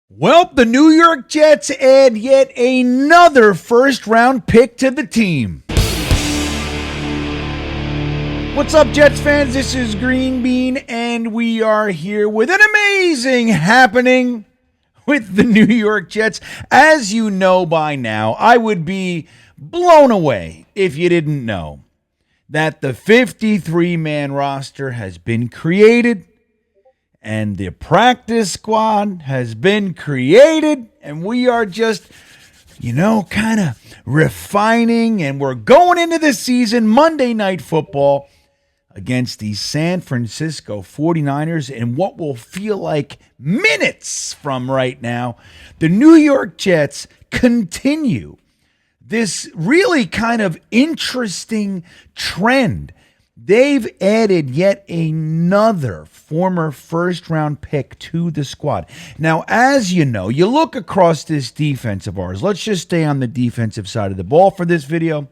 Well, the New York Jets add yet another first-round pick to the team. What's up, Jets fans? This is GreenBean, and we are here with an amazing happening with the New York Jets. As you know by now, I would be blown away if you didn't know that the 53-man roster has been created. And the practice squad has been created, and we are just, kind of refining, and we're going into the season, Monday Night Football, against the San Francisco 49ers in what will feel like minutes from right now. The New York Jets continue this really kind of interesting trend. They've added yet another former first-round pick to the squad. Now, as you know, you look across this defense of ours. Let's just stay on the defensive side of the ball for this video.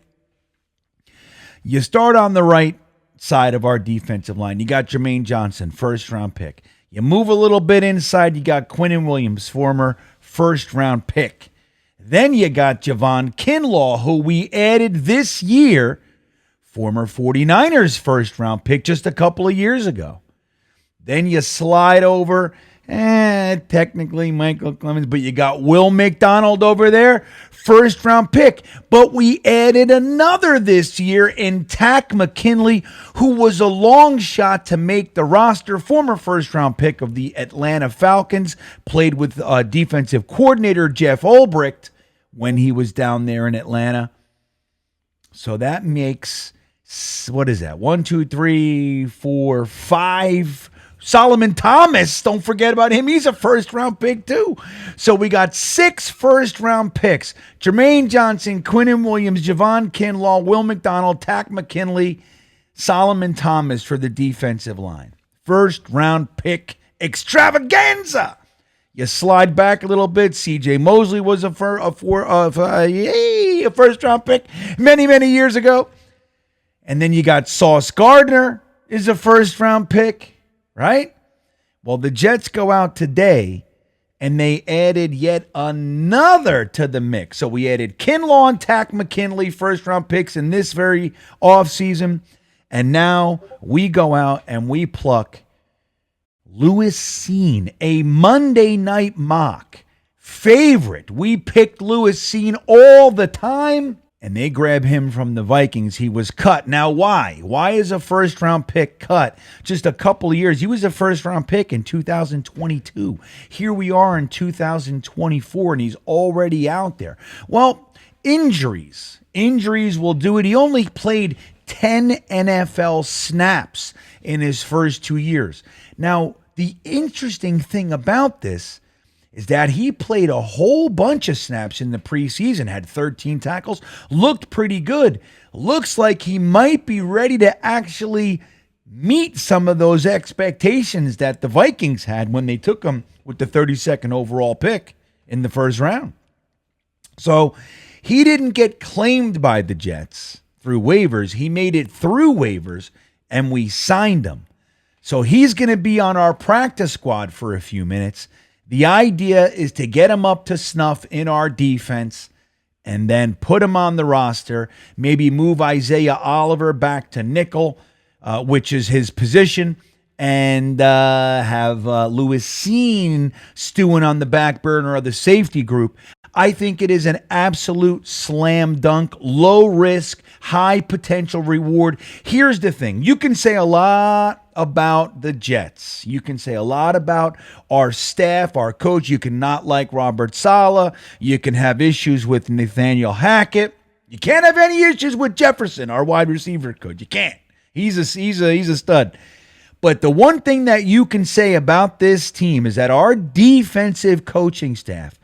You start on the right side of our defensive line. You got Jermaine Johnson, first-round pick. You move a little bit inside. You got Quinnen Williams, former first-round pick. Then you got Javon Kinlaw, who we added this year, former 49ers first-round pick just a couple of years ago. Then you slide over, technically Michael Clemens, but you got Will McDonald over there, first-round pick. But we added another this year in Takk McKinley, who was a long shot to make the roster, former first-round pick of the Atlanta Falcons, played with defensive coordinator Jeff Ulbricht when he was down there in Atlanta. So that makes... what is that? 1, 2, 3, 4, 5. Solomon Thomas, don't forget about him. He's a first-round pick, too. So we got 6 first-round picks. Jermaine Johnson, Quinnen Williams, Javon Kinlaw, Will McDonald, Takk McKinley, Solomon Thomas for the defensive line. First-round pick extravaganza. You slide back a little bit. C.J. Mosley was a first-round pick many, many years ago. And then you got Sauce Gardner is a first-round pick, right? Well, the Jets go out today, and they added yet another to the mix. So we added Kinlaw and Takk McKinley, first-round picks in this very offseason. And now we go out and we pluck Lewis Cine, a Monday Night Mock favorite. We picked Lewis Cine all the time. And they grab him from the Vikings. He was cut. Now, why? Why is a first-round pick cut? Just a couple of years. He was a first-round pick in 2022. Here we are in 2024, and he's already out there. Well, injuries. Injuries will do it. He only played 10 NFL snaps in his first 2 years. Now, the interesting thing about this is that he played a whole bunch of snaps in the preseason, had 13 tackles, looked pretty good. Looks like he might be ready to actually meet some of those expectations that the Vikings had when they took him with the 32nd overall pick in the first round. So he didn't get claimed by the Jets through waivers. He made it through waivers, and we signed him. So he's going to be on our practice squad for a few minutes. The idea is to get him up to snuff in our defense and then put him on the roster, maybe move Isaiah Oliver back to nickel, which is his position, and have Lewis Cine stewing on the back burner of the safety group. I think it is an absolute slam dunk, low risk, high potential reward. Here's the thing. You can say a lot about the Jets. You can say a lot about our staff, our coach. You can not like Robert Saleh. You can have issues with Nathaniel Hackett. You can't have any issues with Jefferson, our wide receiver coach. You can't. He's a stud. But the one thing that you can say about this team is that our defensive coaching staff,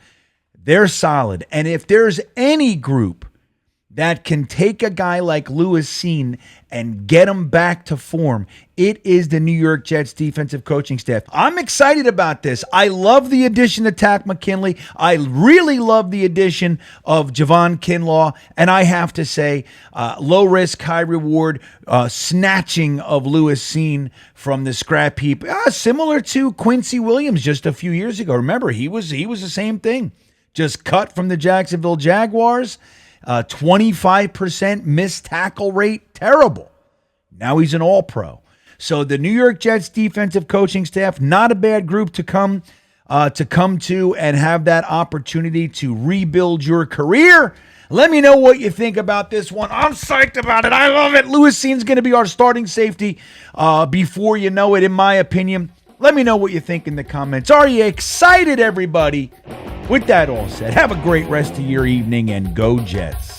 they're solid. And if there's any group that can take a guy like Lewis Cine and get him back to form. It is the New York Jets defensive coaching staff. I'm excited about this. I love the addition of Takk McKinley. I really love the addition of Javon Kinlaw. And I have to say, low risk, high reward, snatching of Lewis Cine from the scrap heap, similar to Quincy Williams just a few years ago. Remember, he was the same thing. Just cut from the Jacksonville Jaguars. 25% missed tackle rate. Terrible. Now he's an all-pro. So the New York Jets defensive coaching staff, not a bad group to come to and have that opportunity to rebuild your career. Let me know what you think about this one. I'm psyched about it. I love it. Lewis Cine's going to be our starting safety before you know it, in my opinion. Let me know what you think in the comments. Are you excited, everybody? With that all said, have a great rest of your evening and go Jets.